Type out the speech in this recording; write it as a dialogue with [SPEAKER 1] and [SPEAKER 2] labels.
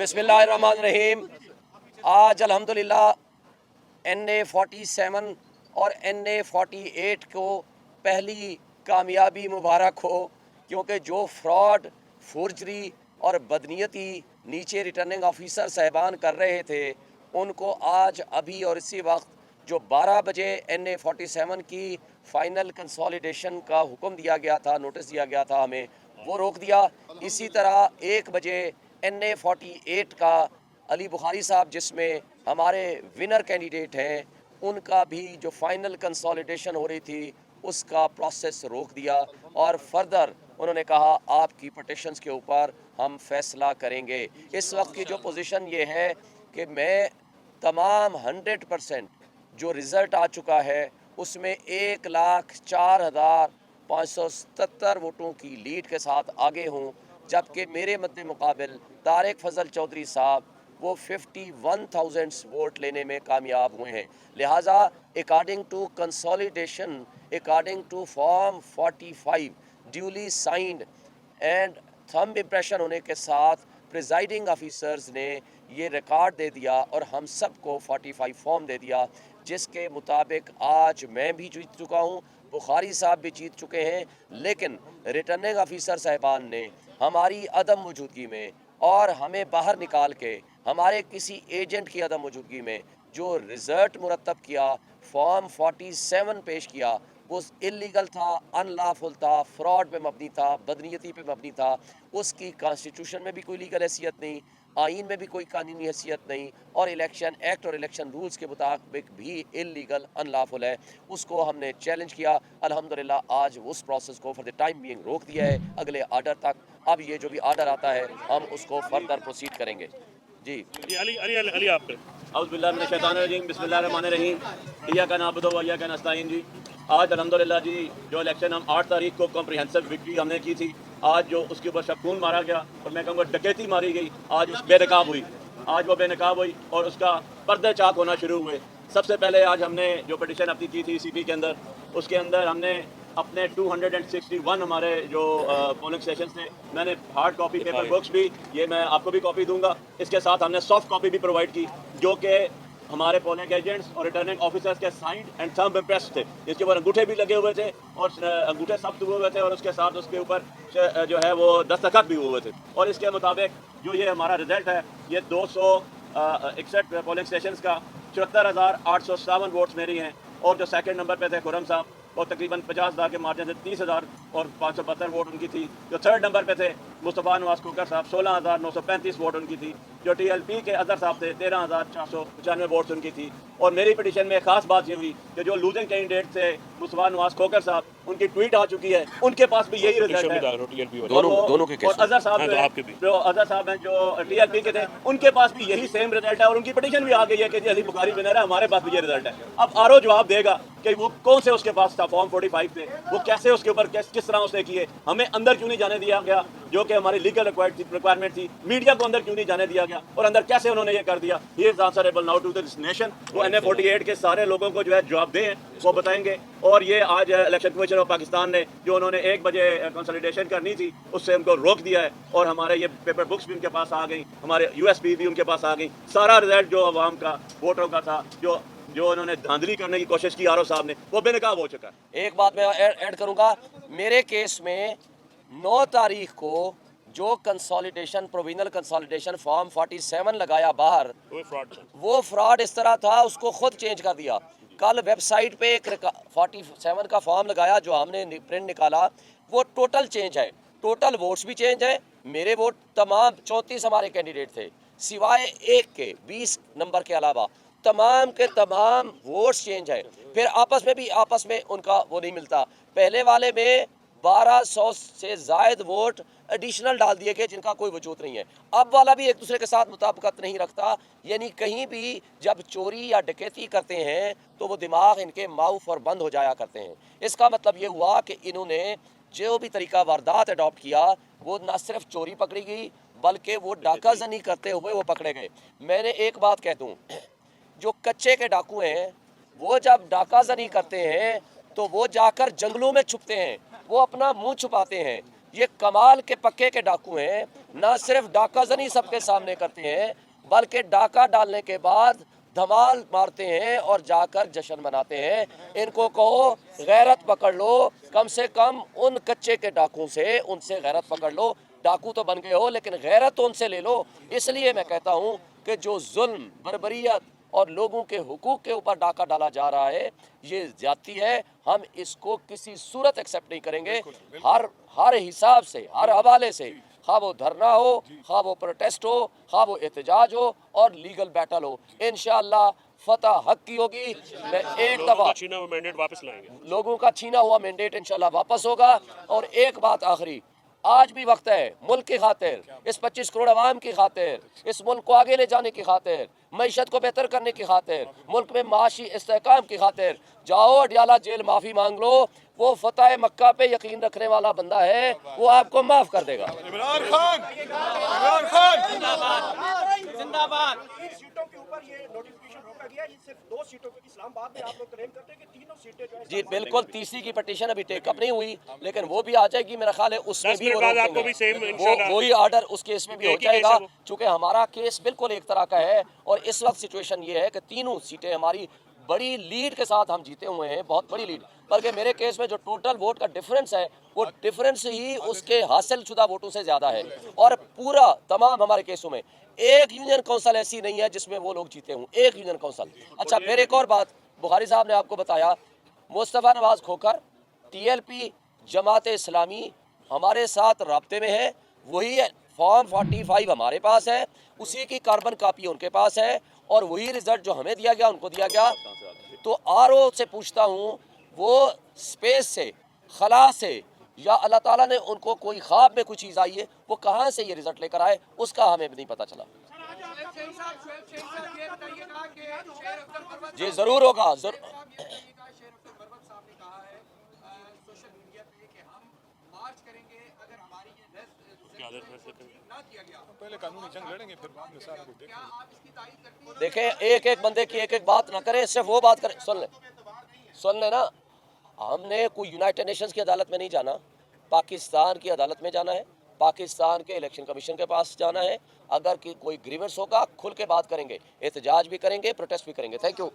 [SPEAKER 1] बिस्मिल्लाहिर्रहमानिर्रहीम। आज अल्हम्दुलिल्लाह NA-47 और NA-48 को पहली कामयाबी मुबारक हो, क्योंकि जो फ्रॉड, फोर्जरी और बदनीयती नीचे रिटर्निंग ऑफिसर साहबान कर रहे थे, उनको आज अभी और इसी वक्त जो 12 बजे NA-47 की फ़ाइनल कंसोलिडेशन का हुक्म दिया गया था, नोटिस दिया गया था हमें, वो रोक दिया। इसी तरह 1 बजे NA-48 का अली बुखारी साहब, जिसमें हमारे विनर कैंडिडेट हैं, उनका भी जो फाइनल कंसोलिडेशन हो रही थी उसका प्रोसेस रोक दिया और फर्दर उन्होंने कहा आपकी पटिशन्स के ऊपर हम फैसला करेंगे। इस वक्त की जो पोजीशन ये है कि मैं तमाम 100% जो रिज़ल्ट आ चुका है उसमें 1,04,577 वोटों की लीड के साथ आगे हूँ, जबकि मेरे मद्दे मुकाबिल तारिक फजल चौधरी साहब वो 51,000 वोट लेने में कामयाब हुए हैं। लिहाजा according to consolidation, according to form 45 duly signed and thumb impression होने के साथ प्रिजाइडिंग ऑफिसर्स ने ये रिकॉर्ड दे दिया और हम सबको 45 फॉर्म दे दिया, जिसके मुताबिक आज मैं भी जीत चुका हूँ, बुखारी साहब भी जीत चुके हैं। लेकिन रिटर्निंग ऑफिसर साहबान ने हमारी अदम मौजूदगी में और हमें बाहर निकाल के हमारे किसी एजेंट की अदम मौजूदगी में जो रिज़ल्ट मुरतब किया, फॉर्म 47 पेश किया, वो इलीगल था, अनलॉफुल था, फ्रॉड पे मबनी था, बदनीयती पे मबनी था। उसकी कॉन्स्टिट्यूशन में भी कोई लीगल हैसियत नहीं, आइन में भी कोई कानूनी हैसियत नहीं, और इलेक्शन एक्ट और इलेक्शन रूल्स के मुताबिक भी इलीगल, अनलॉफुल है। उसको हमने चैलेंज किया। अल्हम्दुलिल्लाह आज उस प्रोसेस को फॉर द टाइम बीइंग रोक दिया है अगले आर्डर तक। अब ये जो भी आर्डर आता है हम उसको फर्दर प्रोसीड करेंगे। जी
[SPEAKER 2] अली अली अली अली आप
[SPEAKER 3] औज़ुबिल्लाहिमिनश्शैतानिर्रजीम बिस्मिल्लाहिर्रहमानिर्रहीम इय्याका नअबुदु व इय्याका नस्तईन। जी आज अल्हम्दुलिल्लाह जी जो इलेक्शन हम 8 तारीख को कॉम्प्रिहेंसिव विक्ट्री हमने की थी, आज जो उसके ऊपर शकून मारा गया और मैं कहूँगा डकैती मारी गई, आज उस बेनकाब हुई। आज वो बेनकाब हुई और उसका पर्दे चाक होना शुरू हुए। सबसे पहले आज हमने जो पटिशन अपनी की थी CP के अंदर, उसके अंदर हमने अपने 261 हमारे जो पोलिंग स्टेशन थे, मैंने हार्ड कॉपी पेपर बुक्स भी, ये मैं आपको भी कॉपी दूंगा, इसके साथ हमने सॉफ्ट कॉपी भी प्रोवाइड की, जो कि हमारे पोलिंग एजेंट्स और रिटर्निंग ऑफिसर्स के साइंड एंड थंब इम्प्रेस थे। इसके ऊपर अंगूठे भी लगे हुए थे और अंगूठे सख्त हुए हुए थे और उसके साथ उसके ऊपर जो है वो दस्तखत भी हुए हुए थे। और इसके मुताबिक जो ये हमारा रिजल्ट है, ये 261 पोलिंग स्टेशन का 74,857 वोट्स मेरी हैं। और जो सेकंड नंबर पे थे खुरम साहब, और तकरीबन 50,000 के मार्जिन से 30,572 वोट उनकी थी। जो थर्ड नंबर पे थे मुस्तफ़ा नवाज खोकर साहब, 16,935 वोट उनकी थी। जो TLP के अजहर साहब थे, 13,495 वोट्स उनकी थी। और मेरी पिटीशन में खास बात ये हुई कि जो लूजिंग कैंडिडेट थे मुस्तफ़ा नवाज खोकर साहब, उनकी ट्वीट आ चुकी है, उनके पास भी यही रिजल्ट है।
[SPEAKER 1] दोनों के केस
[SPEAKER 3] और अजहर साहब जो अजहर साहब हैं जो TLP के थे, उनके पास भी यही सेम रिजल्ट है और उनकी पिटीशन भी आ गई है कि अली बुखारी विनर है, हमारे पास भी ये रिजल्ट है। अब RO जवाब देगा कि वो कौन से उसके पास था फॉर्म 45 थे, वो कैसे उसके ऊपर किस तरह उसने किए, हमें अंदर क्यों नहीं जाने दिया गया जो कि हमारी लीगल रिक्वायरमेंट थी, मीडिया को अंदर क्यों नहीं जाने दिया गया और अंदर कैसे उन्होंने ये कर दिया। He is answerable now to this nation. वो NA-48 के सारे लोगों को जो है जवाब दें, वो बताएंगे। और ये आज इलेक्शन कमीशन ऑफ पाकिस्तान ने जो उन्होंने 1 बजे कंसोलिडेशन करनी थी, उससे उनको रोक दिया है और हमारे ये पेपर बुक्स भी उनके पास आ गई, हमारे USB भी उनके पास आ गई। सारा रिजल्ट जो अवाम का, वोटरों का था, जो उन्होंने धांधली करने की कोशिश की RO साहब ने, वो बेनकाब हो चुका है।
[SPEAKER 1] एक बात मैं ऐड करूंगा, मेरे केस में 9 तारीख को जो कंसोलिडेशन, प्रोविजनल कंसोलिडेशन फॉर्म 47 लगाया बाहर, वो फ्रॉड इस तरह था, उसको खुद चेंज कर दिया। कल वेबसाइट पे एक 47 का फॉर्म लगाया जो हमने प्रिंट निकाला, वो टोटल चेंज है, टोटल वोट्स भी चेंज है। मेरे वोट तमाम 34 हमारे कैंडिडेट थे, सिवाय एक के 20 नंबर के अलावा तमाम के तमाम वोट्स चेंज है। फिर आपस में उनका वो नहीं मिलता। पहले वाले में 1200 से ज़ायद वोट एडिशनल डाल दिए गए जिनका कोई वजूद नहीं है। अब वाला भी एक दूसरे के साथ मुताबिकत नहीं रखता, यानी कहीं भी जब चोरी या डकैती करते हैं तो वो दिमाग इनके माउफ और बंद हो जाया करते हैं। इसका मतलब ये हुआ कि इन्होंने जो भी तरीका वारदात अडॉप्ट किया, वो न सिर्फ चोरी पकड़ी गई बल्कि वो डाका जनी करते हुए वो पकड़े गए। मैंने एक बात कह दूँ, जो कच्चे के डाकू हैं वो जब डाकाजनी करते हैं तो वो जाकर जंगलों में छुपते हैं, वो अपना मुंह छुपाते हैं। ये कमाल के पक्के के डाकू हैं। ना सिर्फ डाका जनी सबके सामने करते हैं, बल्कि डाका डालने के बाद धमाल मारते हैं और जाकर जश्न मनाते हैं। इनको कहो गैरत पकड़ लो, कम से कम उन कच्चे के डाकू से उनसे गैरत पकड़ लो। डाकू तो बन गए हो लेकिन गैरत तो उनसे ले लो। इसलिए मैं कहता हूँ कि जो जुल्म, बर्बरियत और लोगों के हुकूक के ऊपर डाका डाला जा रहा है, ये ज्यादती है। हम इसको किसी सूरत एक्सेप्ट नहीं करेंगे। हर हिसाब से, हर हवाले से, खा वो धरना हो, खा वो प्रोटेस्ट हो, खा वो एहतजाज हो और लीगल बैटल हो, इंशाअल्लाह फतह हक की होगी। मैं एक दफा
[SPEAKER 2] छीना हुआ मैंडेट वापस लाएंगे।
[SPEAKER 1] लोगों का छीना हुआ मैंडेट इंशाल्लाह वापस होगा। और एक बात आखिरी, आज भी वक्त है मुल्क की खातिर, इस 25 करोड़ आवाम की खातिर, इस मुल्क को आगे ले जाने की खातिर, मईशत को बेहतर करने की खातिर, मुल्क में माशी इस्तेहकाम की खातिर जाओ अडियाला जेल माफ़ी मांग लो। वो फतेह मक्का पे यकीन रखने वाला बंदा है, वो आपको माफ़ कर देगा।
[SPEAKER 4] इमरान खान जिंदाबाद।
[SPEAKER 5] 3 सीटों के ऊपर ये नोटिफिकेशन रोका गया, ये सिर्फ 2 सीटों के इस्लामाबाद में आप लोग क्लेम करते हैं कि तीनों सीटें जो है
[SPEAKER 1] जी बिल्कुल, तीसरी की पटिशन अभी टेकअप नहीं हुई, लेकिन वो भी आ जाएगी मेरा ख्याल है। उसमें
[SPEAKER 2] 10
[SPEAKER 1] भी
[SPEAKER 2] मिनट
[SPEAKER 1] वो
[SPEAKER 2] बाद
[SPEAKER 1] रोक
[SPEAKER 2] आपको
[SPEAKER 1] देंगे।
[SPEAKER 2] भी सेम
[SPEAKER 1] वो
[SPEAKER 2] इंशाल्लाह
[SPEAKER 1] वही आर्डर उस केस में भी हो
[SPEAKER 2] एक ही केस
[SPEAKER 1] जाएगा,
[SPEAKER 2] है वो।
[SPEAKER 1] चूंकि हमारा केस बिल्कुल एक तरह का है। और इस वक्त सिचुएशन ये है कि तीनों सीटें हमारी बड़ी लीड के साथ हम जीते हुए हैं, बहुत बड़ी लीड। बल्कि मेरे केस में जो टोटल वोट का डिफरेंस है, वो डिफरेंस ही उसके हासिल शुदा वोटों से ज़्यादा है। और पूरा तमाम हमारे केसों में एक यूनियन काउंसिल ऐसी नहीं है जिसमें वो लोग जीते हों, एक यूनियन काउंसिल। अच्छा, फिर एक और बात, बुखारी साहब ने आपको बताया, मुस्तफ़ा नवाज खोखर, TLP, जमात इस्लामी हमारे साथ राब्ते में है। वही फॉर्म 45 हमारे पास है, उसी की कार्बन कापी उनके पास है, और वही रिजल्ट जो हमें दिया गया उनको दिया गया। तो RO से पूछता हूँ, वो स्पेस से, खला से, या अल्लाह ताला ने उनको कोई ख्वाब में कोई चीज़ आई है, वो कहाँ से ये रिजल्ट लेकर आए, उसका हमें भी नहीं पता चला। जी ज़रूर होगा,
[SPEAKER 4] पहले कानूनी जंग लड़ेंगे, फिर बाद में सारा कुछ देखेंगे।
[SPEAKER 1] देखें एक एक बंदे की एक एक बात ना करें, सिर्फ वो बात करें। सुन ले ना, हमने कोई यूनाइटेड नेशंस की अदालत में नहीं जाना, पाकिस्तान की अदालत में जाना है, पाकिस्तान के इलेक्शन कमीशन के पास जाना है। अगर कोई ग्रीवेंस होगा खुल के बात करेंगे, एहतजाज भी करेंगे, प्रोटेस्ट भी करेंगे। Thank you.